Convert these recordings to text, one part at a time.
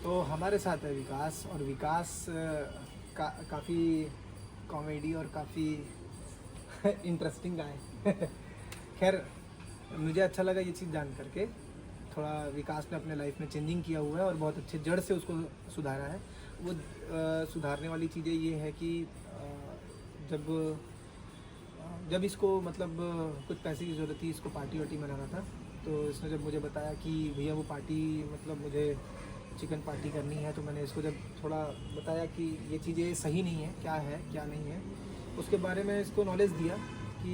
तो हमारे साथ है विकास, और विकास काफ़ी कॉमेडी और काफ़ी इंटरेस्टिंग गाय खैर, मुझे अच्छा लगा ये चीज़ जान करके। थोड़ा विकास ने अपने लाइफ में चेंजिंग किया हुआ है और बहुत अच्छे जड़ से उसको सुधारा है। वो सुधारने वाली चीज़ें ये है कि जब इसको मतलब कुछ पैसे की ज़रूरत थी, इसको पार्टी वार्टी मनाना था, तो इसने जब मुझे बताया कि भैया वो पार्टी मतलब मुझे चिकन पार्टी करनी है, तो मैंने इसको जब थोड़ा बताया कि ये चीज़ें सही नहीं है क्या नहीं है, उसके बारे में इसको नॉलेज दिया कि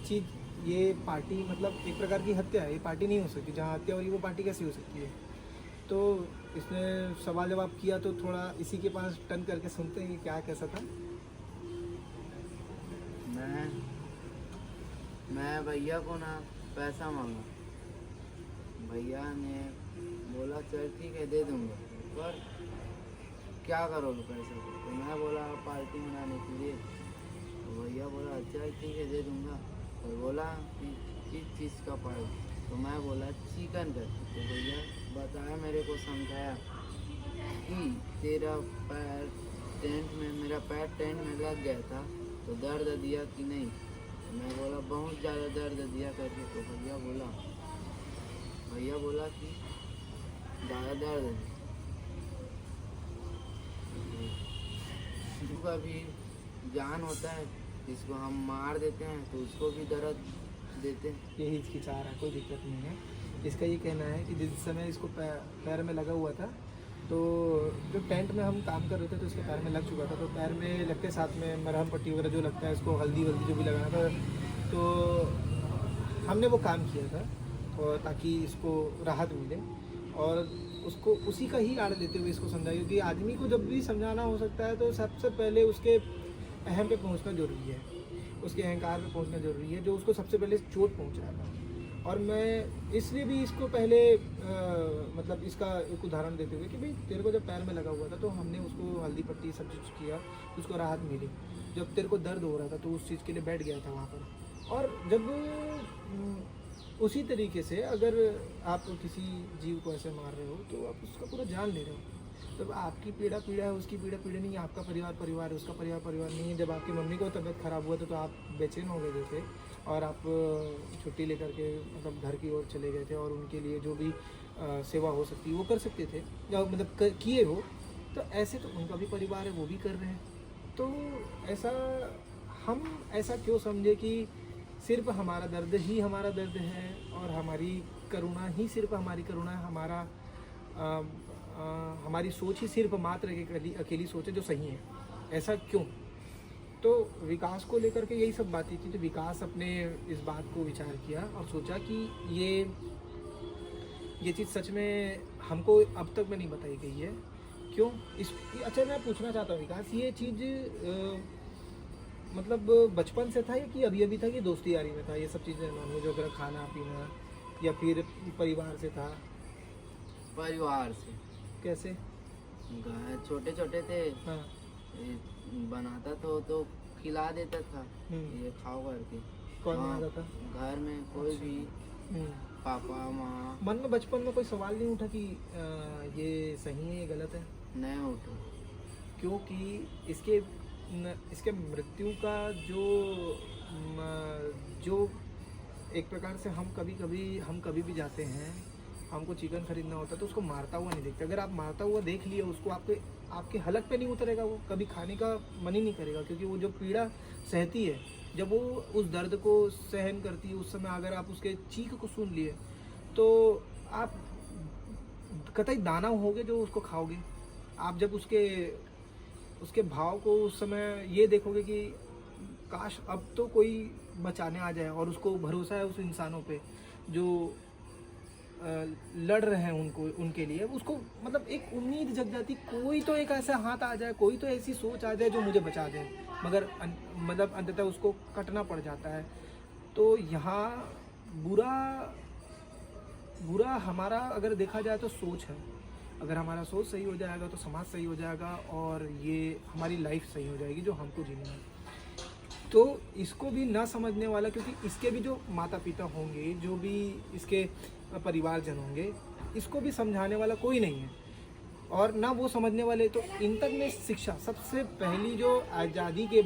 चीज़ ये पार्टी मतलब एक प्रकार की हत्या है, ये पार्टी नहीं हो सकती। जहाँ हत्या हो रही है वो पार्टी कैसी हो सकती है। तो इसने सवाल जवाब किया, तो थोड़ा इसी के पास टर्न करके सुनते हैं कि क्या कैसा था। मैं भैया को ना पैसा मांगा। भैया ने बोला चल ठीक है दे दूँगा, पर क्या करोगे पैसे को? तो मैं बोला पार्टी मनाने के लिए। तो भैया बोला चल ठीक है दे दूँगा, और बोला कि किस चीज़ का पार्टी? तो मैं बोला चिकन का। तो भैया बताया, मेरे को समझाया कि तेरा पैर टेंट में, मेरा पैर टेंट में लग गया था तो दर्द दिया कि नहीं? तो मैं बोला बहुत ज़्यादा दर्द दिया करके। तो भैया बोला कि ज़्यादा दर्द है। किसी का भी जान होता है, जिसको हम मार देते हैं तो उसको भी दर्द देते हैं। यही हिचकिचा रहा है, कोई दिक्कत नहीं है। इसका ये कहना है कि जिस समय इसको पैर में लगा हुआ था, तो जो टेंट में हम काम कर रहे थे तो इसके पैर में लग चुका था। तो पैर में लगते साथ में मरहम पट्टी वगैरह जो लगता है, इसको हल्दी वल्दी जो भी लगाना था, तो हमने वो काम किया था और ताकि इसको राहत मिले। और उसको उसी का ही आड़ लेते हुए इसको समझाइए कि आदमी को जब भी समझाना हो सकता है तो सबसे पहले उसके अहम पे पहुंचना ज़रूरी है, उसके अहंकार पे पहुंचना ज़रूरी है, जो उसको सबसे पहले चोट पहुंचाएगा। और मैं इसलिए भी इसको पहले मतलब इसका एक उदाहरण देते हुए कि भाई तेरे को जब पैर में लगा हुआ था तो हमने उसको हल्दी पट्टी सब चीज़ किया, उसको राहत मिली। जब तेरे को दर्द हो रहा था तो उस चीज़ के लिए बैठ गया था वहाँ पर। और जब उसी तरीके से अगर आप किसी जीव को ऐसे मार रहे हो तो आप उसका पूरा जान ले रहे हो। जब आपकी पीड़ा है, उसकी पीड़ा नहीं है। आपका परिवार है, उसका परिवार नहीं है। जब आपकी मम्मी को तबीयत ख़राब हुआ था तो आप बेचैन हो गए थे और आप छुट्टी लेकर के मतलब घर की ओर चले गए थे, और उनके लिए जो भी सेवा हो सकती वो कर सकते थे, या मतलब किए हो। तो ऐसे तो उनका भी परिवार है, वो भी कर रहे हैं। तो हम ऐसा क्यों समझे कि सिर्फ हमारा दर्द ही हमारा दर्द है, और हमारी करुणा ही सिर्फ हमारी करुणा है, हमारी सोच ही सिर्फ मात्र अकेली सोच है जो सही है। ऐसा क्यों? तो विकास को लेकर के यही सब बातें थी। तो विकास अपने इस बात को विचार किया और सोचा कि ये चीज़ सच में हमको अब तक में नहीं बताई गई है। क्यों? अच्छा, मैं पूछना चाहता हूँ विकास, ये चीज़ मतलब बचपन से था या कि अभी था कि दोस्ती यारी में था? ये सब चीज़ें नॉनवेज वगैरह खाना पीना, या फिर परिवार से था? परिवार से। कैसे? छोटे थे। हाँ। ये बनाता तो खिला देता था, ये खाओ करके। कौन बनाता था? घर में कोई भी, पापा माँ। मन में बचपन में कोई सवाल नहीं उठा कि ये सही है ये गलत है? नहीं उठा, क्योंकि इसके मृत्यु का जो एक प्रकार से हम कभी भी जाते हैं, हमको चिकन खरीदना होता है तो उसको मारता हुआ नहीं देखते। अगर आप मारता हुआ देख लिए उसको, आपके हलक पे नहीं उतरेगा, वो कभी खाने का मन ही नहीं करेगा। क्योंकि वो जो पीड़ा सहती है, जब वो उस दर्द को सहन करती है, उस समय अगर आप उसके चीख को सुन लिए तो आप कतई दाना होगे जो उसको खाओगे। आप जब उसके भाव को उस समय ये देखोगे कि काश अब तो कोई बचाने आ जाए, और उसको भरोसा है उस इंसानों पे जो लड़ रहे हैं उनके लिए। उसको मतलब एक उम्मीद जग जाती, कोई तो एक ऐसा हाथ आ जाए, कोई तो ऐसी सोच आ जाए जो मुझे बचा दे। मगर मतलब अंततः उसको कटना पड़ जाता है। तो यहाँ बुरा हमारा अगर देखा जाए तो सोच है। अगर हमारा सोच सही हो जाएगा तो समाज सही हो जाएगा, और ये हमारी लाइफ सही हो जाएगी जो हमको जीनी है। तो इसको भी ना समझने वाला, क्योंकि इसके भी जो माता पिता होंगे, जो भी इसके परिवारजन होंगे, इसको भी समझाने वाला कोई नहीं है। और ना वो समझने वाले। तो इंटरनेट शिक्षा सबसे पहली जो आज़ादी के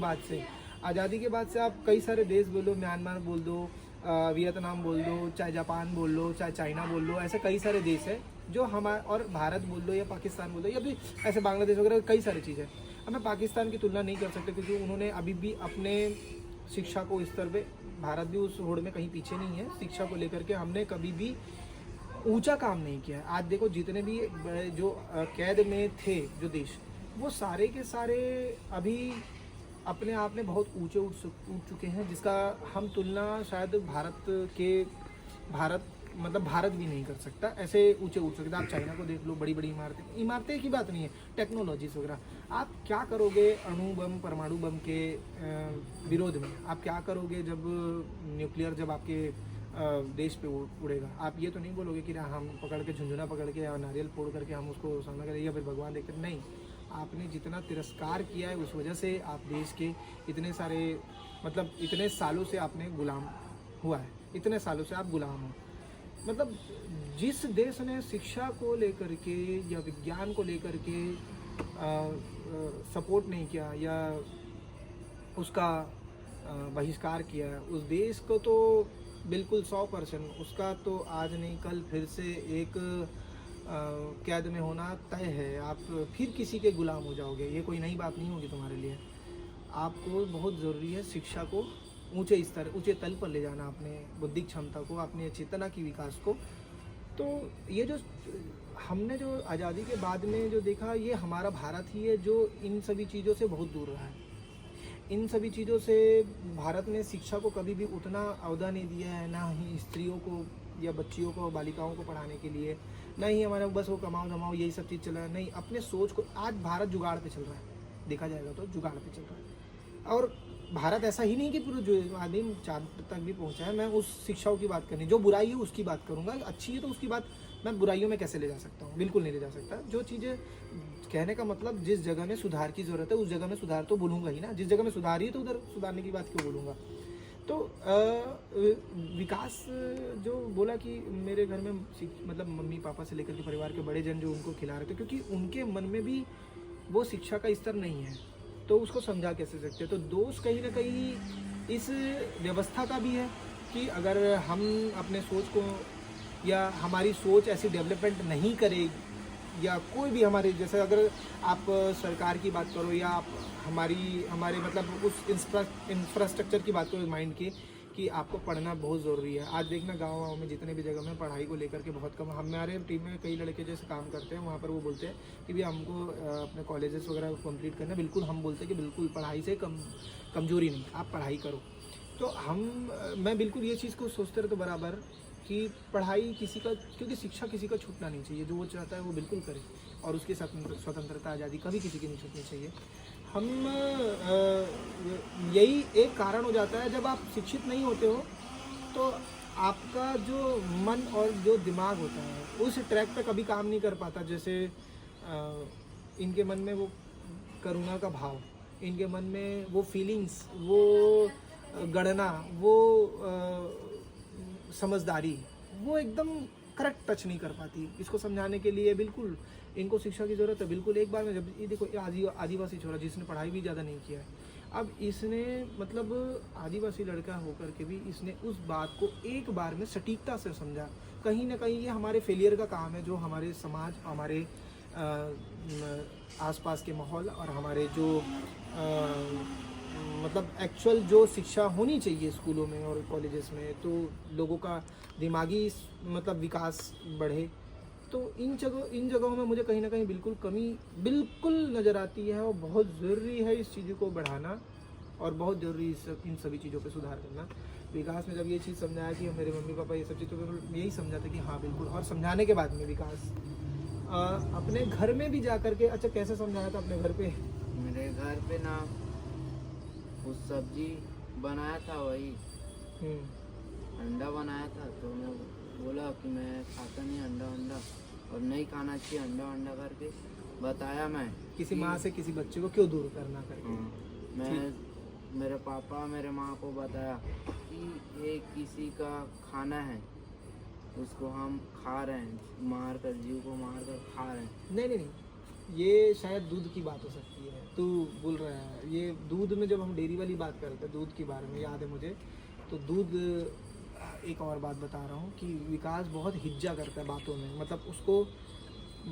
बाद से आप कई सारे देश बोलो, म्यांमार बोल दो, वियतनाम बोल दो, चाहे जापान बोल लो, चाहे चाइना बोल लो, ऐसे कई सारे देश हैं जो हमारे, और भारत बोल दो या पाकिस्तान बोल दो या भी ऐसे बांग्लादेश वगैरह, कई सारी चीज़ें। हमें पाकिस्तान की तुलना नहीं कर सकते क्योंकि उन्होंने अभी भी अपने शिक्षा को इस स्तर पे, भारत भी उस होड़ में कहीं पीछे नहीं है शिक्षा को लेकर के। हमने कभी भी ऊंचा काम नहीं किया है। आज देखो जितने भी जो कैद में थे जो देश, वो सारे के सारे अभी अपने आप में बहुत ऊंचे उठ चुके हैं, जिसका हम तुलना शायद भारत भी नहीं कर सकता, ऐसे ऊंचे उठ सकते। आप चाइना को देख लो, बड़ी बड़ी इमारतें की बात नहीं है, टेक्नोलॉजीज वगैरह। आप क्या करोगे अणु बम, परमाणु बम के विरोध में? आप क्या करोगे जब न्यूक्लियर जब आपके देश पे उड़ेगा? आप ये तो नहीं बोलोगे कि हम पकड़ के झुंझुना पकड़ के या नारियल फोड़ करके हम उसको सामना करें या फिर भगवान देखते, नहीं। आपने जितना तिरस्कार किया है उस वजह से आप देश के इतने सारे, मतलब इतने सालों से आपने गुलाम हुआ है, इतने सालों से आप गुलाम हो। मतलब जिस देश ने शिक्षा को लेकर के या विज्ञान को लेकर के सपोर्ट नहीं किया या उसका बहिष्कार किया है, उस देश को तो बिल्कुल 100% उसका तो आज नहीं कल फिर से एक कैद में होना तय है। आप फिर किसी के गुलाम हो जाओगे, ये कोई नई बात नहीं होगी तुम्हारे लिए। आपको बहुत ज़रूरी है शिक्षा को ऊंचे स्तर, ऊंचे तल पर ले जाना, अपने बौद्धिक क्षमता को, अपने चेतना की विकास को। तो ये जो हमने जो आज़ादी के बाद में जो देखा, ये हमारा भारत ही है जो इन सभी चीज़ों से बहुत दूर रहा है। इन सभी चीज़ों से भारत ने शिक्षा को कभी भी उतना अवधा नहीं दिया है, ना ही स्त्रियों को या बच्चियों को, बालिकाओं को पढ़ाने के लिए, ना ही हमारे बस वो कमाओ धमाओ यही सब चीज़ चला है। नहीं, अपने सोच को, आज भारत जुगाड़ पे चल रहा है, देखा जाएगा तो जुगाड़ पे चल रहा है। और भारत ऐसा ही नहीं कि पूरा जो आदमी चांद तक भी पहुंचा है। मैं उस शिक्षाओं की बात करनी, जो बुराई है उसकी बात करूंगा। अच्छी है तो उसकी बात मैं बुराइयों में कैसे ले जा सकता हूँ? बिल्कुल नहीं ले जा सकता। जो चीज़ें कहने का मतलब, जिस जगह में सुधार की ज़रूरत है उस जगह में सुधार तो बोलूँगा ही ना। जिस जगह में सुधार ही तो उधर सुधारने की बात क्यों बोलूँगा? तो विकास जो बोला कि मेरे घर में मतलब मम्मी पापा से लेकर के परिवार के बड़े जन जो उनको खिला रहे थे, क्योंकि उनके मन में भी वो शिक्षा का स्तर नहीं है, तो उसको समझा कैसे सकते हैं? तो दोष कहीं ना कहीं इस व्यवस्था का भी है कि अगर हम अपने सोच को, या हमारी सोच ऐसी डेवलपमेंट नहीं करे, या कोई भी हमारे जैसे, अगर आप सरकार की बात करो या आप हमारे मतलब उस इंफ्रास्ट्रक्चर की बात करो माइंड की, कि आपको पढ़ना बहुत ज़रूरी है। आज देखना गाँव में जितने भी जगह में पढ़ाई को लेकर के बहुत कम, हमारे टीम में कई लड़के जैसे काम करते हैं, वहाँ पर वो बोलते हैं कि भी हमको अपने कॉलेजेस वगैरह कंप्लीट करना। बिल्कुल हम बोलते हैं कि बिल्कुल पढ़ाई से कमजोरी नहीं, आप पढ़ाई करो। तो मैं बिल्कुल ये चीज़ को सोचते रहते बराबर कि पढ़ाई किसी का, क्योंकि शिक्षा किसी का छूटना नहीं चाहिए। जो वो चाहता है वो बिल्कुल करे, और उसकी स्वतंत्रता आज़ादी कभी किसी की नहीं छूटनी चाहिए। यही एक कारण हो जाता है, जब आप शिक्षित नहीं होते हो तो आपका जो मन और जो दिमाग होता है उस ट्रैक पे कभी काम नहीं कर पाता। जैसे इनके मन में वो करुणा का भाव, इनके मन में वो फीलिंग्स, वो गणना, वो समझदारी, वो एकदम करेक्ट टच नहीं कर पाती। इसको समझाने के लिए बिल्कुल इनको शिक्षा की ज़रूरत है। बिल्कुल एक बार में, जब ये देखो आदिवासी छोरा जिसने पढ़ाई भी ज़्यादा नहीं किया है, अब इसने मतलब आदिवासी लड़का होकर के भी इसने उस बात को एक बार में सटीकता से समझा। कहीं ना कहीं ये हमारे फेलियर का काम है, जो हमारे समाज, हमारे आसपास के माहौल और हमारे जो मतलब एक्चुअल जो शिक्षा होनी चाहिए स्कूलों में और कॉलेजेस में, तो लोगों का दिमागी मतलब विकास बढ़े। तो इन जगहों में मुझे कहीं ना कहीं बिल्कुल कमी बिल्कुल नज़र आती है, और बहुत ज़रूरी है इस चीज़ को बढ़ाना, और बहुत ज़रूरी इन सभी चीज़ों पे सुधार करना। विकास में जब ये चीज़ समझाया कि मेरे मम्मी पापा ये सब चीज़, तो यही समझाते कि हाँ बिल्कुल। और समझाने के बाद में विकास अपने घर में भी जा कर के, अच्छा कैसे समझाया था अपने घर पे? मेरे घर पे ना कुछ सब्जी बनाया था, वही अंडा बनाया था, तो मैं बोला कि मैं खाता नहीं अंडा और नहीं खाना चाहिए अंडा करके बताया मैं। किसी माँ से किसी बच्चे को क्यों दूर करना करके। मैं मेरे पापा मेरे माँ को बताया कि ये किसी का खाना है, उसको हम खा रहे हैं, जीव को मार कर खा रहे हैं। नहीं, ये शायद दूध की बात हो सकती है। तू बोल रहा है ये दूध में, जब हम डेयरी वाली बात करते हैं दूध के बारे में, याद है मुझे, तो दूध, एक और बात बता रहा हूँ कि विकास बहुत हिज्जा करता है बातों में, मतलब उसको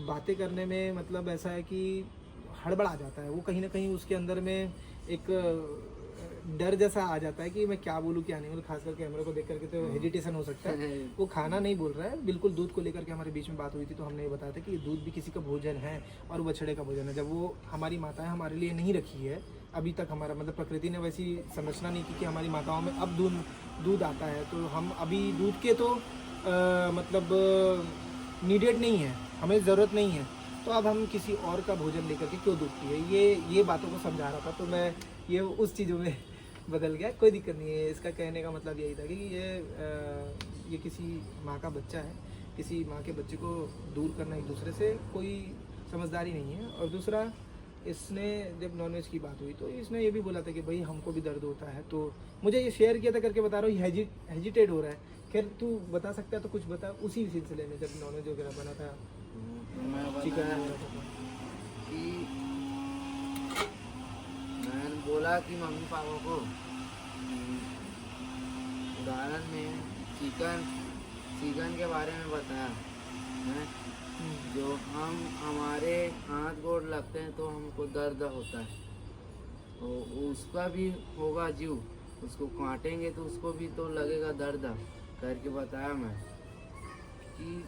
बातें करने में मतलब ऐसा है कि हड़बड़ा जाता है वो, कहीं ना कहीं उसके अंदर में एक डर जैसा आ जाता है कि मैं क्या बोलूँ क्या नहीं, मतलब खासकर कैमरे को देख करके तो हेजिटेशन हो सकता है। वो खाना नहीं बोल रहा है, बिल्कुल दूध को लेकर के हमारे बीच में बात हुई थी तो हमने ये बताया था कि ये दूध भी किसी का भोजन है और बछड़े का भोजन है। जब वो हमारी माताएं हमारे लिए नहीं रखी है अभी तक, हमारा मतलब प्रकृति ने वैसी संरचना नहीं की कि हमारी माताओं में अब दूध आता है, तो हम अभी दूध के तो मतलब नीडेड नहीं है, हमें ज़रूरत नहीं है, तो अब हम किसी और का भोजन लेकर के क्यों दूध पिए। ये बातों को समझा रहा था, तो मैं ये उस चीज़ों में बदल गया, कोई दिक्कत नहीं है। इसका कहने का मतलब यही था कि ये किसी माँ का बच्चा है, किसी माँ के बच्चे को दूर करना एक दूसरे से कोई समझदारी नहीं है। और दूसरा, इसने जब नॉनवेज की बात हुई तो इसने ये भी बोला था कि भाई हमको भी दर्द होता है, तो मुझे ये शेयर किया था करके बता रहा हूँ, हेजिटेट हो रहा है। खैर तू बता सकता है तो कुछ बता, उसी सिलसिले में जब नॉनवेज वगैरह बना था, चिकन कि मैंने बोला कि मम्मी पापा को उदाहरण में चिकन के बारे में बताया है, जो हम हमारे हाथ गोड़ लगते हैं तो हमको दर्द होता है, तो उसका भी होगा जीव, उसको काटेंगे तो उसको भी तो लगेगा दर्द करके बताया मैं। कि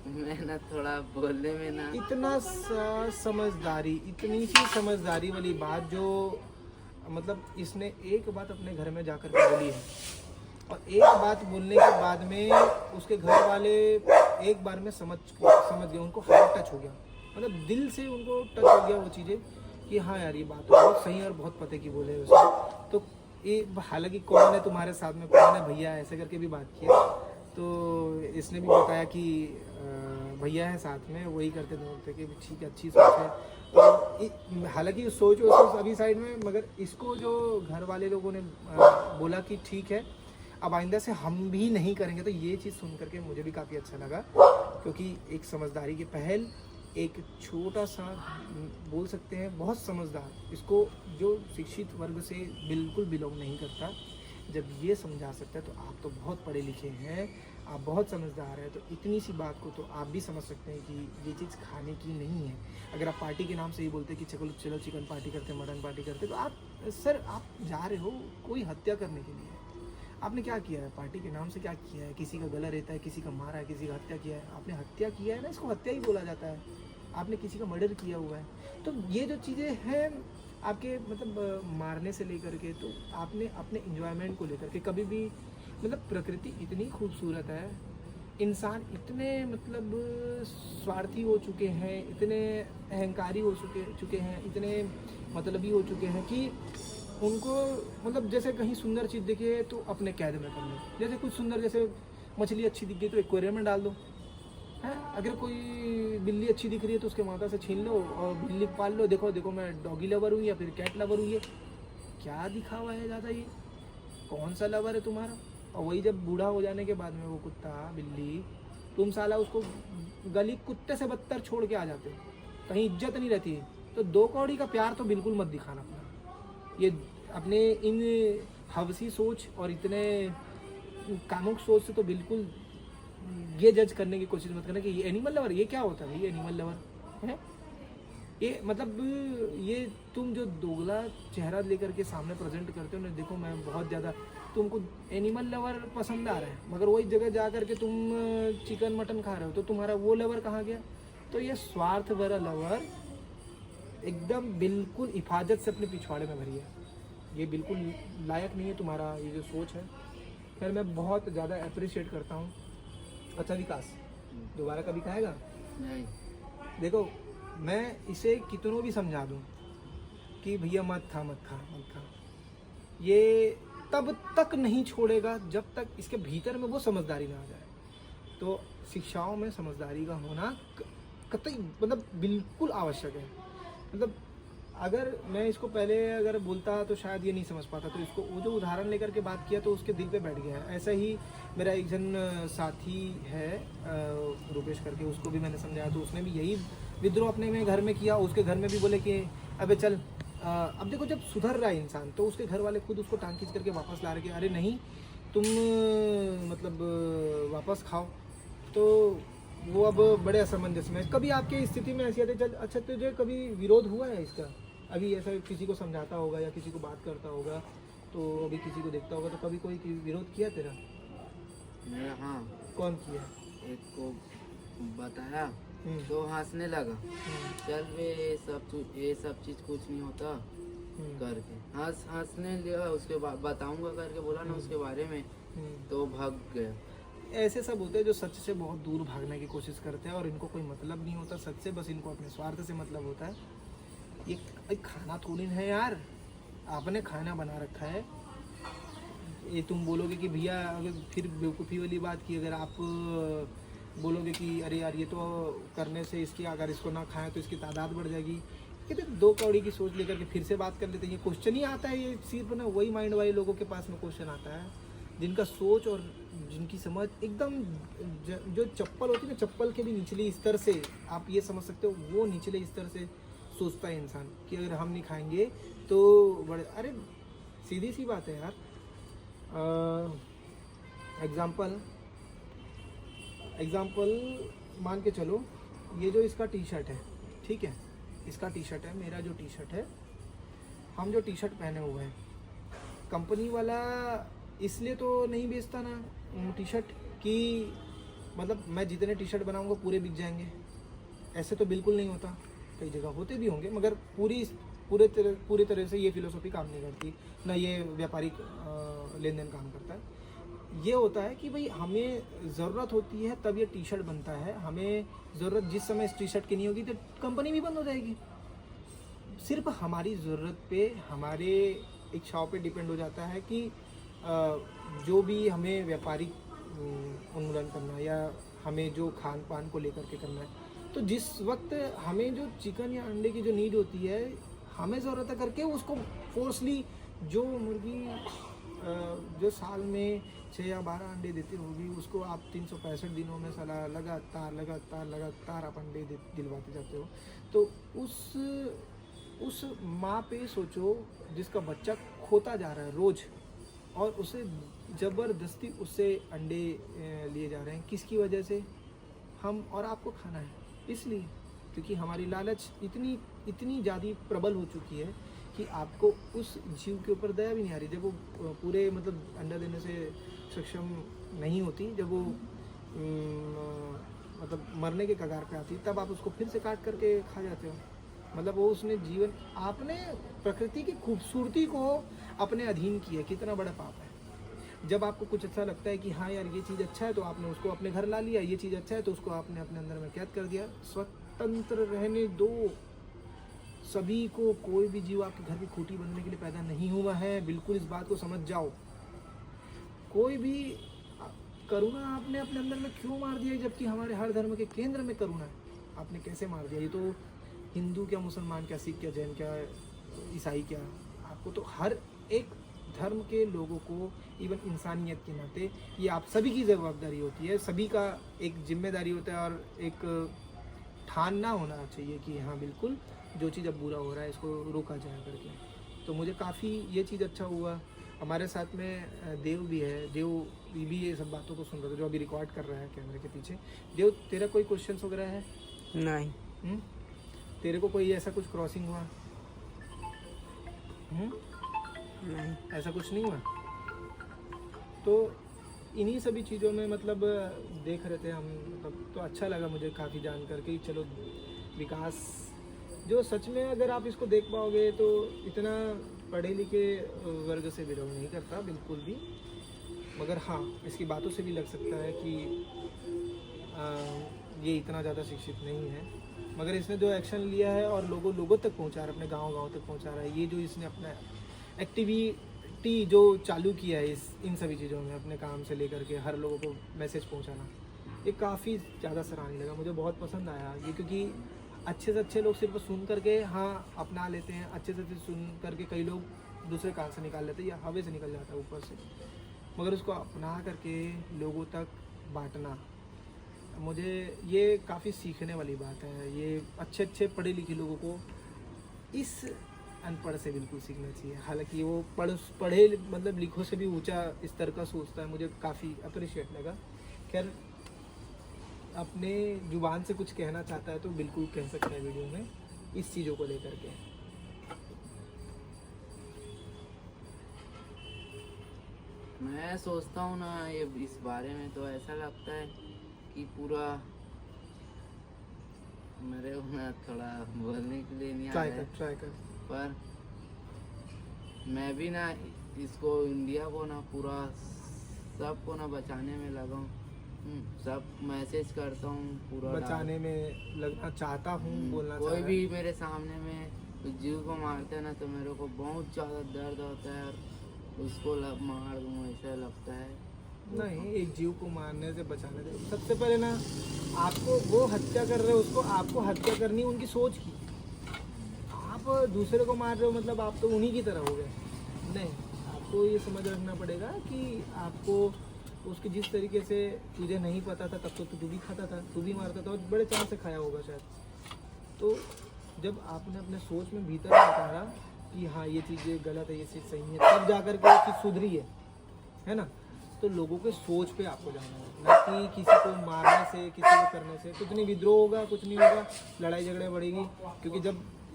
मैं ना थोड़ा बोलने में ना इतना समझदारी, इतनी सी समझदारी वाली बात जो मतलब इसने एक बात अपने घर में जाकर के बोली है, और एक बात बोलने के बाद में उसके घर वाले एक बार में समझ गए, उनको हार्ट टच हो गया, मतलब दिल से उनको टच हो गया वो चीज़ें कि हाँ यार ये बात तो बहुत सही और बहुत पते की बोले उसने। तो ये हालांकि कौन है तुम्हारे साथ में, कौन है भैया, ऐसे करके भी बात किया, तो इसने भी बताया कि भैया है साथ में, वही करते थे कि ठीक है, अच्छी सोच है। तो हालांकि सोच अभी साइड में, मगर इसको जो घर वाले लोगों ने बोला कि ठीक है अब आइंदा से हम भी नहीं करेंगे, तो ये चीज़ सुन करके मुझे भी काफ़ी अच्छा लगा, क्योंकि एक समझदारी की पहल, एक छोटा सा बोल सकते हैं बहुत समझदार, इसको जो शिक्षित वर्ग से बिल्कुल बिलोंग नहीं करता, जब ये समझा सकता है तो आप तो बहुत पढ़े लिखे हैं, आप बहुत समझदार हैं, तो इतनी सी बात को तो आप भी समझ सकते हैं कि ये चीज़ खाने की नहीं है। अगर आप पार्टी के नाम से ही बोलते कि चलो चिकन पार्टी करते, मटन पार्टी करते, तो आप सर आप जा रहे हो कोई हत्या करने के लिए। आपने क्या किया है पार्टी के नाम से, क्या किया है, किसी का गला रहता है, किसी का मारा है, किसी का हत्या किया है, आपने हत्या किया है ना, इसको हत्या ही बोला जाता है, आपने किसी का मर्डर किया हुआ है। तो ये जो चीज़ें हैं आपके मतलब मारने से लेकर के, तो आपने अपने इंजॉयमेंट को लेकर के कभी भी, मतलब प्रकृति इतनी खूबसूरत है, इंसान इतने मतलब स्वार्थी हो चुके हैं, इतने अहंकारी हो चुके हैं, इतने मतलबी हो चुके हैं कि उनको मतलब जैसे कहीं सुंदर चीज़ दिखे तो अपने कैद में कर लो, जैसे कुछ सुंदर, जैसे मछली अच्छी दिख गई तो एक्वेरियम में डाल दो, है, अगर कोई बिल्ली अच्छी दिख रही है तो उसके माता से छीन लो और बिल्ली पाल लो, देखो मैं डॉगी लवर हूँ या फिर कैट लवर हूँ। ये क्या दिखा हुआ है ज़्यादा, ये कौन सा लवर है तुम्हारा। और वही जब बूढ़ा हो जाने के बाद में वो कुत्ता बिल्ली, तुम साला उसको गली कुत्ते से बदतर छोड़ के आ जाते हो, कहीं इज्जत नहीं रहती है। तो 2 कौड़ी का प्यार तो बिल्कुल मत दिखाना अपना, ये अपने इन हवसी सोच और इतने कामुक सोच से तो बिल्कुल ये जज करने की कोशिश मत करना कि ये एनिमल लवर, ये क्या होता है, ये एनिमल लवर है, ये मतलब ये तुम जो दोगला चेहरा लेकर के सामने प्रेजेंट करते हो ना, देखो मैं बहुत ज़्यादा तुमको एनिमल लवर पसंद आ रहा है, मगर वही जगह जा कर के तुम चिकन मटन खा रहे हो, तो तुम्हारा वो लवर कहाँ गया। तो ये स्वार्थ भरा लवर एकदम बिल्कुल हिफाजत से अपने पिछवाड़े में भरी है, ये बिल्कुल लायक नहीं है तुम्हारा ये जो सोच है। खैर मैं बहुत ज़्यादा अप्रिशिएट करता हूँ। अच्छा विकास, दोबारा कभी खाएगा? नहीं। देखो मैं इसे कितनों भी समझा दूँ कि भैया मत खा, ये तब तक नहीं छोड़ेगा जब तक इसके भीतर में वो समझदारी ना आ जाए। तो शिक्षाओं में समझदारी का होना कतई मतलब बिल्कुल आवश्यक है। मतलब अगर मैं इसको पहले अगर बोलता तो शायद ये नहीं समझ पाता, तो इसको वो जो उदाहरण लेकर के बात किया तो उसके दिल पे बैठ गया है। ऐसा ही मेरा एक जन साथी है रुपेश करके, उसको भी मैंने समझाया तो उसने भी यही विद्रोह अपने में घर में किया। उसके घर में भी बोले कि अबे चल, अब देखो जब सुधर रहा है इंसान तो उसके घर वाले खुद उसको टांग खींच करके वापस ला रहे कि अरे नहीं तुम मतलब वापस खाओ। तो वो अब बड़े असमंजस में। कभी आपके स्थिति में ऐसी आती है, अच्छा तुझे कभी विरोध हुआ है इसका? अभी ऐसा किसी को समझाता होगा या किसी को बात करता होगा, तो अभी किसी को देखता होगा तो कभी कोई विरोध किया तेरा? मेरा हाँ, कौन किया? एक को बताया तो हंसने लगा, चल वे ये सब चीज कुछ नहीं होता करके हंसने लगा। उसके बाद बताऊंगा करके बोला ना उसके बारे में, तो भाग गया। ऐसे सब होते हैं जो सच से बहुत दूर भागने की कोशिश करते हैं और इनको कोई मतलब नहीं होता सच से, बस इनको अपने स्वार्थ से मतलब होता है। ये खाना थोड़ी है यार, आपने खाना बना रखा है। ये तुम बोलोगे कि भैया, अगर फिर बेवकूफ़ी वाली बात की, अगर आप बोलोगे कि अरे यार ये तो करने से इसकी, अगर इसको ना खाएं तो इसकी तादाद बढ़ जाएगी, कहते दो कौड़ी की सोच लेकर के फिर से बात कर लेते हैं। ये क्वेश्चन ही आता है, ये सिर्फ ना वही माइंड वाले लोगों के पास में क्वेश्चन आता है जिनका सोच और जिनकी समझ एकदम जो चप्पल होती है ना, चप्पल के भी निचले स्तर से, आप ये समझ सकते हो, वो निचले स्तर से सोचता है इंसान कि अगर हम नहीं खाएंगे तो बड़े, अरे सीधी सी बात है यार। एग्जाम्पल मान के चलो, ये जो इसका टी शर्ट है, ठीक है, इसका टी शर्ट है, मेरा जो टी शर्ट है, हम जो टी शर्ट पहने हुए हैं, कंपनी वाला इसलिए तो नहीं बेचता ना टी शर्ट कि मतलब मैं जितने टी शर्ट बनाऊंगा पूरे बिक जाएंगे, ऐसे तो बिल्कुल नहीं होता। कई जगह होते भी होंगे मगर पूरी तरह से ये फिलोसॉफी काम नहीं करती ना, ये व्यापारिक लेन देन काम करता है। ये होता है कि भाई हमें ज़रूरत होती है तब ये टी शर्ट बनता है, हमें ज़रूरत जिस समय इस टी शर्ट की नहीं होगी तो कंपनी भी बंद हो जाएगी। सिर्फ हमारी ज़रूरत पे, हमारे इच्छाओं पे डिपेंड हो जाता है कि जो भी हमें व्यापारिक उन्मूलन करना है या हमें जो खान पान को लेकर के करना है, तो जिस वक्त हमें जो चिकन या अंडे की जो नीड होती है, हमें ज़रूरत है करके उसको फोर्सली, जो मुर्गी जो साल में 6 या 12 अंडे देती होगी, उसको आप 365 दिनों में साला लगातार आप अंडे दिलवाते जाते हो। तो उस माँ पे सोचो जिसका बच्चा खोता जा रहा है रोज़, और उसे ज़बरदस्ती उससे अंडे लिए जा रहे हैं, किसकी वजह से? हम और आपको खाना है इसलिए, क्योंकि हमारी लालच इतनी ज़्यादा प्रबल हो चुकी है कि आपको उस जीव के ऊपर दया भी नहीं आ रही। जब वो पूरे मतलब अंडा देने से सक्षम नहीं होती, जब वो मतलब मरने के कगार पे आती, तब आप उसको फिर से काट करके खा जाते हो। मतलब वो उसने जीवन, आपने प्रकृति की खूबसूरती को अपने अधीन किया, कितना बड़ा पाप है। जब आपको कुछ अच्छा लगता है कि हाँ यार ये चीज़ अच्छा है, तो आपने उसको अपने घर ला लिया, ये चीज़ अच्छा है तो उसको आपने अपने अंदर में कैद कर दिया। स्वतंत्र रहने दो सभी को, कोई भी जीव आपके घर की खूंटी बनने के लिए पैदा नहीं हुआ है, बिल्कुल इस बात को समझ जाओ। कोई भी करुणा आपने अपने अंदर में क्यों मार दिया, जबकि हमारे हर धर्म के केंद्र में करुणा है, आपने कैसे मार दिया? ये तो हिंदू क्या, मुसलमान क्या, सिख क्या, जैन क्या, ईसाई क्या, आपको तो हर एक धर्म के लोगों को, इवन इंसानियत के नाते, ये आप सभी की जवाबदारी होती है, सभी का एक जिम्मेदारी होता है, और एक ठानना होना चाहिए कि हाँ बिल्कुल जो चीज़ अब बुरा हो रहा है इसको रोका जाए करके। तो मुझे काफ़ी ये चीज़ अच्छा हुआ। हमारे साथ में देव भी है, देव भी ये सब बातों को सुन रहा था जो अभी रिकॉर्ड कर रहा है कैमरे के पीछे। देव, तेरा कोई क्वेश्चन वगैरह है? नहीं। तेरे को कोई ऐसा कुछ क्रॉसिंग हुआ? नहीं, ऐसा कुछ नहीं हुआ। तो इन्हीं सभी चीज़ों में मतलब देख रहे थे हम, मतलब तो अच्छा लगा मुझे काफ़ी जान करके। चलो विकास जो सच में अगर आप इसको देख पाओगे तो इतना पढ़े लिखे वर्ग से बिलोंग नहीं करता बिल्कुल भी, मगर हाँ इसकी बातों से भी लग सकता है कि ये इतना ज़्यादा शिक्षित नहीं है, मगर इसने जो एक्शन लिया है और लोगों तक पहुंचा रहा है, अपने गांव तक पहुंचा रहा है। ये जो इसने अपना एक्टिविटी जो चालू किया है इन सभी चीज़ों में, अपने काम से लेकर के हर लोगों को मैसेज पहुंचाना, ये काफ़ी ज़्यादा सराहनीय लगा, मुझे बहुत पसंद आया ये। क्योंकि अच्छे से अच्छे लोग सिर्फ सुन करके हाँ अपना लेते हैं, अच्छे से सुन करके कई लोग दूसरे कान से निकाल लेते हैं या हवा से निकल जाता है ऊपर से, मगर उसको अपना करके लोगों तक बांटना, मुझे ये काफ़ी सीखने वाली बात है। ये अच्छे अच्छे पढ़े लिखे लोगों को इस अनपढ़ से बिल्कुल सीखना चाहिए। हालांकि वो पढ़े मतलब लिखों से भी ऊंचा स्तर का सोचता है, मुझे काफ़ी अप्रिशिएट लगा। खैर अपने जुबान से कुछ कहना चाहता है तो बिल्कुल कह सकता है वीडियो में इस चीज़ों को लेकर के। मैं सोचता हूँ ना ये इस बारे में, तो ऐसा लगता है कि पूरा मेरे को ना थोड़ा बोलने के लिए नहीं आ रहा है, ट्राई कर। पर मैं भी ना इसको इंडिया को ना पूरा सबको ना बचाने में लगा हूँ। सब मैसेज करता हूँ पूरा बचाने में लगना चाहता हूँ, बोलना कोई चाह भी मेरे सामने में उस जीव को मारते हैं ना तो मेरे को बहुत ज़्यादा दर्द होता है और उसको मार दूँ ऐसा लगता है। नहीं, एक जीव को मारने से बचाने से सबसे पहले ना आपको वो हत्या कर रहे हो उसको, आपको हत्या करनी है उनकी सोच की। आप दूसरे को मार रहे हो मतलब आप तो उन्हीं की तरह हो गए। नहीं, आपको ये समझ रखना पड़ेगा कि आपको उसके जिस तरीके से तुझे नहीं पता था तब तो तू भी खाता था, तू भी मारता था और बड़े चांस से खाया होगा शायद। तो जब आपने अपने सोच में भीतर उतारा कि हाँ ये चीज़ गलत है, ये चीज़ सही है, तब जाकर के वो चीज़ सुधरी है ना। तो लोगों के सोच पे आपको जाना है, ना कि किसी को मारने से, किसी को करने से कुछ नहीं विद्रोह होगा, कुछ नहीं होगा, लड़ाई झगड़े बढ़ेगी।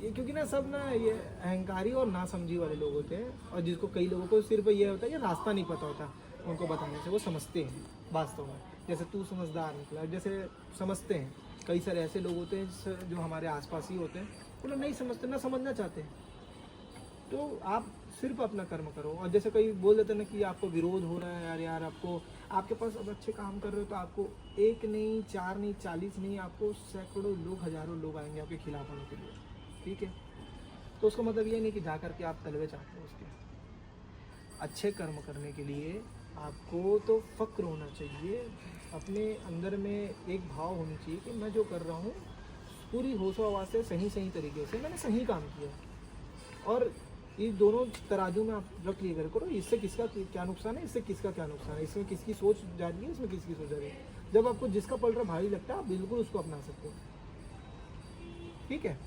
क्योंकि ना सब ना ये अहंकारी और नासमझी वाले लोग होते हैं, और जिसको कई लोगों को सिर्फ ये होता है कि रास्ता नहीं पता होता, उनको बताने से वो समझते हैं वास्तव में। जैसे तू समझदार निकला, जैसे समझते हैं। कई सारे ऐसे लोग होते हैं जो हमारे आसपास ही होते हैं, वो लोग नहीं समझते, ना समझना चाहते हैं। तो आप सिर्फ अपना कर्म करो। और जैसे कई बोल देते हैं ना कि आपको विरोध हो रहा है, यार आपको आपके पास अब अच्छे काम कर रहे हो तो आपको 1 नहीं 4 नहीं 40 नहीं, आपको सैकड़ों लोग, हजारों लोग आएंगे आपके खिलाफ होने के लिए, ठीक है। तो उसका मतलब ये नहीं कि जा करके आप तलवे चाहते हो उसके। अच्छे कर्म करने के लिए आपको तो फक्र होना चाहिए, अपने अंदर में एक भाव होनी चाहिए कि मैं जो कर रहा हूँ पूरी होशो हवास से सही तरीके से मैंने सही काम किया। और ये दोनों तराजू में आप रख लिया करो, इससे किसका क्या नुकसान है, इससे किसका क्या नुकसान है, इसमें किसकी सोच जा रही है, इसमें किसकी सोच जा रही है। जब आपको जिसका पलड़ा भारी लगता है आप बिल्कुल उसको अपना सकते हो, ठीक है।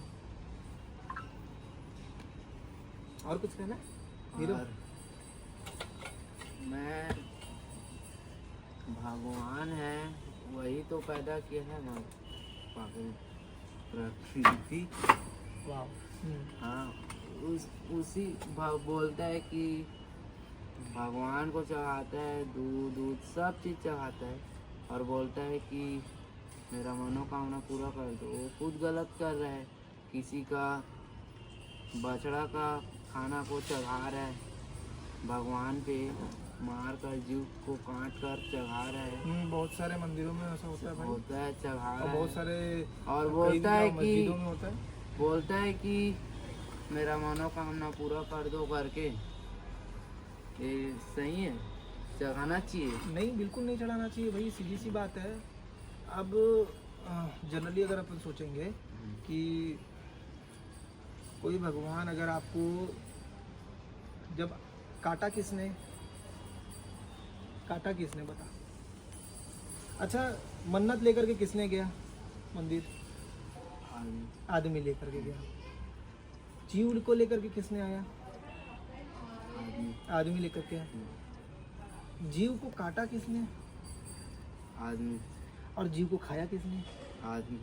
और कुछ कहना है? और मैं भगवान है वही तो पैदा किया है ना प्रकृति। वाह। हाँ, उसी बोलता है कि भगवान को चढ़ाता है दूध सब चीज़ चढ़ाता है, और बोलता है कि मेरा मनोकामना पूरा कर दो। वो खुद गलत कर रहा है, किसी का बछड़ा का खाना को चढ़ा रहा है भगवान पे, मार कर जीव को काट कर चढ़ा रहा है। बहुत सारे मंदिरों में ऐसा होता है भाई, होता है, चढ़ा रहा है बहुत सारे। और बोलता है कि मस्जिदों में होता है, बोलता है कि मेरा मनोकामना पूरा कर दो करके। ये सही है, चढ़ाना चाहिए? नहीं, बिल्कुल नहीं चढ़ाना चाहिए भाई, सीधी सी बात है। अब जनरली अगर अपन सोचेंगे कि कोई भगवान अगर आपको जब काटा किसने बता। अच्छा, मन्नत लेकर के किसने गया मंदिर? आदमी लेकर के गया। जीव को लेकर के किसने आया? आदमी लेकर के आया। जीव को काटा किसने? आदमी। और जीव को खाया किसने? आदमी।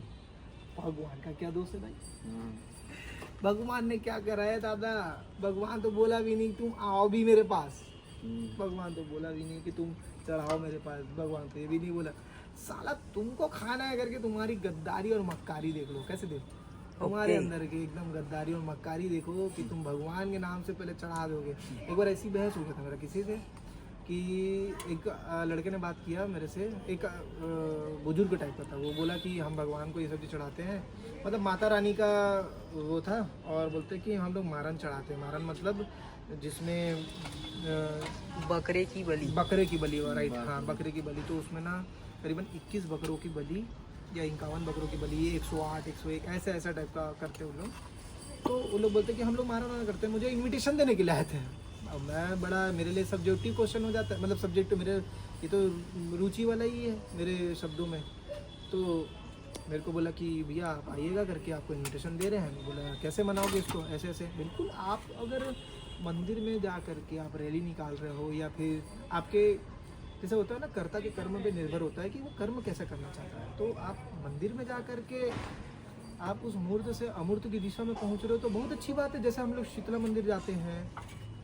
भगवान का क्या दोष है भाई? हाँ। भगवान ने क्या करा है दादा? भगवान तो बोला भी नहीं तुम आओ भी मेरे पास, भगवान तो बोला भी नहीं कि तुम चढ़ाओ मेरे पास, भगवान तो ये भी नहीं बोला। साला तुमको खाना है करके तुम्हारी गद्दारी और मक्कारी देख लो, कैसे देखो तुम्हारे अंदर की एकदम गद्दारी और मक्कारी देखो कि तुम भगवान के नाम से पहले चढ़ा दोगे। एक बार ऐसी बहस हो गया था मेरा किसी से कि एक लड़के ने बात किया मेरे से, एक बुजुर्ग टाइप का था, वो बोला कि हम भगवान को ये सब चीज़ चढ़ाते हैं, मतलब माता रानी का वो था, और बोलते कि हम लोग मारन चढ़ाते हैं। मारन मतलब जिसमें बकरे की बलि राइट, हाँ बकरे की बलि। तो उसमें ना करीबन 21 बकरों की बलि या 51 बकरों की बलि, ये 108 101 ऐसा टाइप का करते उन लोग। तो वो लोग बोलते कि हम लोग मारा ना करते हैं, मुझे इनविटेशन देने के लिए आए थे। अब मैं बड़ा, मेरे लिए सब्जेक्टिव क्वेश्चन हो जाता है, मतलब सब्जेक्ट मेरे, ये तो रुचि वाला ही है मेरे शब्दों में। तो मेरे को बोला कि भैया आप आइएगा करके, आपको इनविटेशन दे रहे हैं। मैं बोला कैसे मनाओगे इसको, ऐसे ऐसे। बिल्कुल, आप अगर मंदिर में जा करके आप रैली निकाल रहे हो, या फिर आपके जैसे होता है ना, कर्ता के कर्म पे निर्भर होता है कि वो कर्म कैसा करना चाहता है। तो आप मंदिर में जा करके आप उस मूर्त से अमूर्त की दिशा में पहुंच रहे हो तो बहुत अच्छी बात है। जैसे हम लोग शीतला मंदिर जाते हैं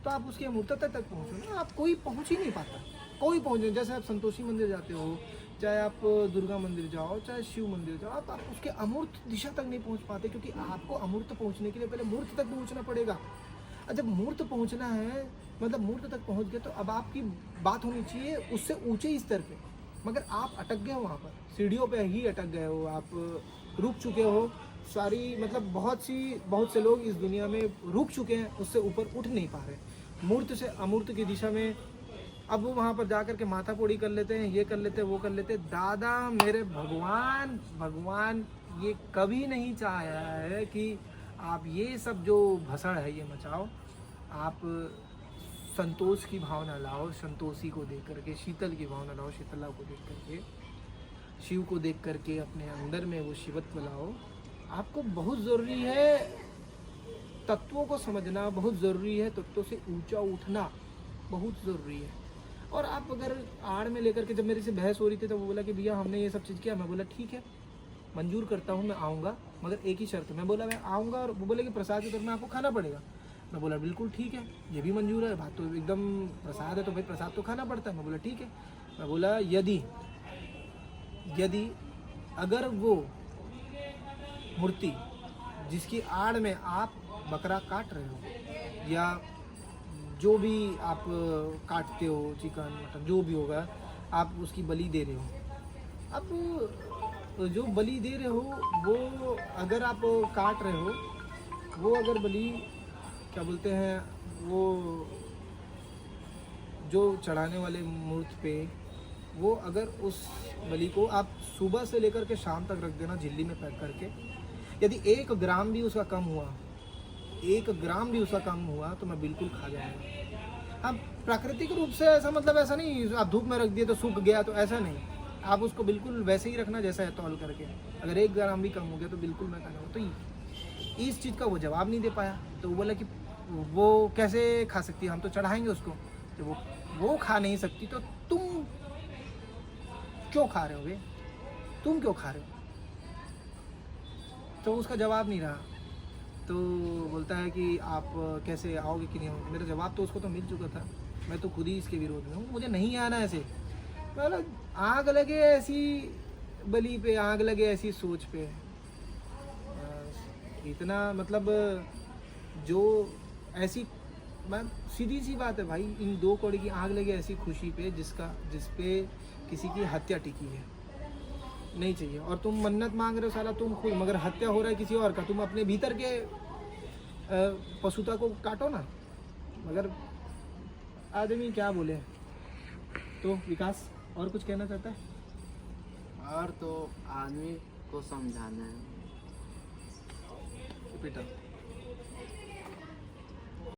तो आप उसकी अमूर्तता तक पहुँचो ना, आप कोई पहुँच ही नहीं पाता, कोई पहुँच नहीं। जैसे आप संतोषी मंदिर जाते हो, चाहे आप दुर्गा मंदिर जाओ, चाहे शिव मंदिर जाओ, आप उसके अमूर्त दिशा तक नहीं पहुँच पाते, क्योंकि आपको अमूर्त पहुँचने के लिए पहले मूर्त तक पहुँचना पड़ेगा। और जब मूर्त पहुँचना है, मतलब मूर्त तक पहुँच गए, तो अब आपकी बात होनी चाहिए उससे ऊँचे स्तर पे। मगर आप अटक गए हो वहाँ पर, सीढ़ियों पे ही अटक गए हो, आप रुक चुके हो। सारी मतलब बहुत से लोग इस दुनिया में रुक चुके हैं, उससे ऊपर उठ नहीं पा रहे, मूर्त से अमूर्त की दिशा में। अब वो वहाँ पर जा कर के माथा पोड़ी कर लेते हैं, ये कर लेते हैं, वो कर लेते हैं। दादा मेरे भगवान ये कभी नहीं चाहा है कि आप ये सब जो भसड़ है ये मचाओ। आप संतोष की भावना लाओ, संतोषी को देख करके, शीतल की भावना लाओ, शीतला को देख करके, शिव को देख करके अपने अंदर में वो शिवत्व लाओ। आपको बहुत ज़रूरी है तत्वों को समझना, बहुत ज़रूरी है तत्वों से ऊंचा उठना, बहुत ज़रूरी है। और आप अगर आड़ में लेकर के, जब मेरे से बहस हो रही थी तो वो बोला कि भैया हमने ये सब चीज़ किया। मैं बोला ठीक है, मंजूर करता हूँ, मैं आऊँगा, मगर एक ही शर्त। मैं बोला मैं आऊँगा, और वो बोले कि प्रसाद के तौर में आपको खाना पड़ेगा। मैं बोला बिल्कुल ठीक है, ये भी मंजूर है, बात तो एकदम प्रसाद है तो भाई प्रसाद तो खाना पड़ता है। मैं बोला ठीक है। मैं बोला यदि अगर वो मूर्ति जिसकी आड़ में आप बकरा काट रहे हो, या जो भी आप काटते हो, चिकन मटन जो भी होगा, आप उसकी बलि दे रहे हो। अब जो बलि दे रहे हो वो अगर आप काट रहे हो, वो अगर बलि क्या बोलते हैं, वो जो चढ़ाने वाले मूर्त पे, वो अगर उस बलि को आप सुबह से लेकर के शाम तक रख देना झिल्ली में पैक करके, यदि 1 ग्राम भी उसका कम हुआ, 1 ग्राम भी उसका कम हुआ तो मैं बिल्कुल खा जाऊँगा। हाँ, प्राकृतिक रूप से ऐसा, मतलब ऐसा नहीं आप धूप में रख दिए तो सूख गया, तो ऐसा नहीं। आप उसको बिल्कुल वैसे ही रखना जैसा है, तौल करके। अगर 1 ग्राम भी कम हो गया तो बिल्कुल मैं खा जाऊँगा। तो इस चीज़ का वो जवाब नहीं दे पाया। तो वो बोला कि वो कैसे खा सकती है, हम तो चढ़ाएंगे उसको। तो वो खा नहीं सकती तो तुम क्यों खा रहे हो बे, तुम क्यों खा रहे हो? तो उसका जवाब नहीं रहा। तो बोलता है कि आप कैसे आओगे कि नहीं आओगे। मेरा जवाब तो उसको तो मिल चुका था, मैं तो खुद ही इसके विरोध में हूँ, मुझे नहीं आना ऐसे। मतलब आग लगे ऐसी बलि पे, आग लगे ऐसी सोच पे, इतना मतलब जो ऐसी, मैं सीधी सी बात है भाई, इन 2 कौड़ी की आग लगे ऐसी खुशी पे जिस पे किसी की हत्या टिकी है, नहीं चाहिए। और तुम मन्नत मांग रहे हो साला तुम खुद, मगर हत्या हो रहा है किसी और का। तुम अपने भीतर के पशुता को काटो ना। मगर आदमी क्या बोले। तो विकास और कुछ कहना चाहता है? और तो आदमी को समझाना है बेटा